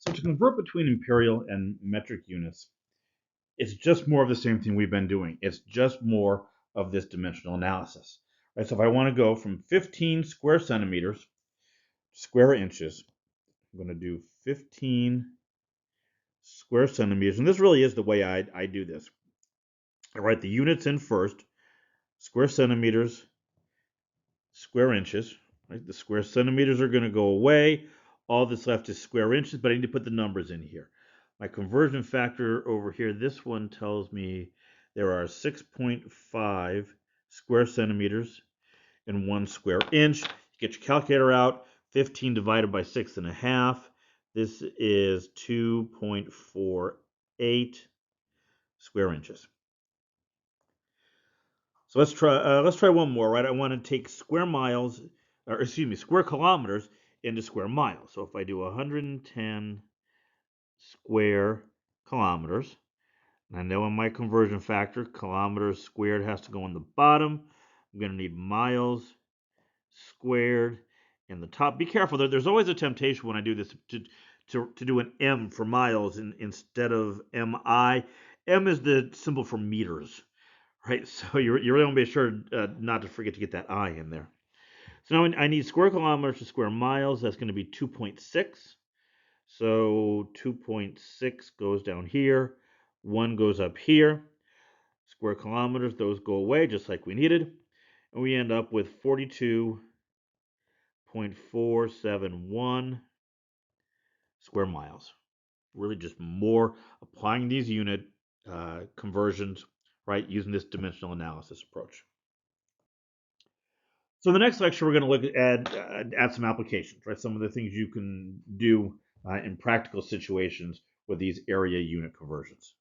So to convert between imperial and metric units, it's just more of the same thing we've been doing. It's just more of this dimensional analysis. Right? So if I want to go from 15 square centimeters to square inches, I'm going to do 15 square centimeters. And this really is the way I do this. I write the units in first, square centimeters, square inches. Right? The square centimeters are going to go away. All that's left is square inches, but I need to put the numbers in here. My conversion factor over here, this one tells me there are 6.5 square centimeters in 1 square inch. You get your calculator out. 15 divided by 6.5. This is 2.48 square inches. So let's try one more, right? I want to take square miles, or excuse me, square kilometers into square miles. So if I do 110 square kilometers, and I know in my conversion factor, kilometers squared has to go on the bottom. I'm going to need miles squared in the top. Be careful. There's always a temptation when I do this to do an M for miles instead of MI. M is the symbol for meters. Right, so you really want to be sure not to forget to get that I in there. So now I need square kilometers to square miles. That's going to be 2.6. So 2.6 goes down here. 1 goes up here. Square kilometers, those go away just like we needed. And we end up with 42.471 square miles. Really just more applying these unit conversions, right, using this dimensional analysis approach. So the next lecture, we're going to look at some applications, right? Some of the things you can do in practical situations with these area unit conversions.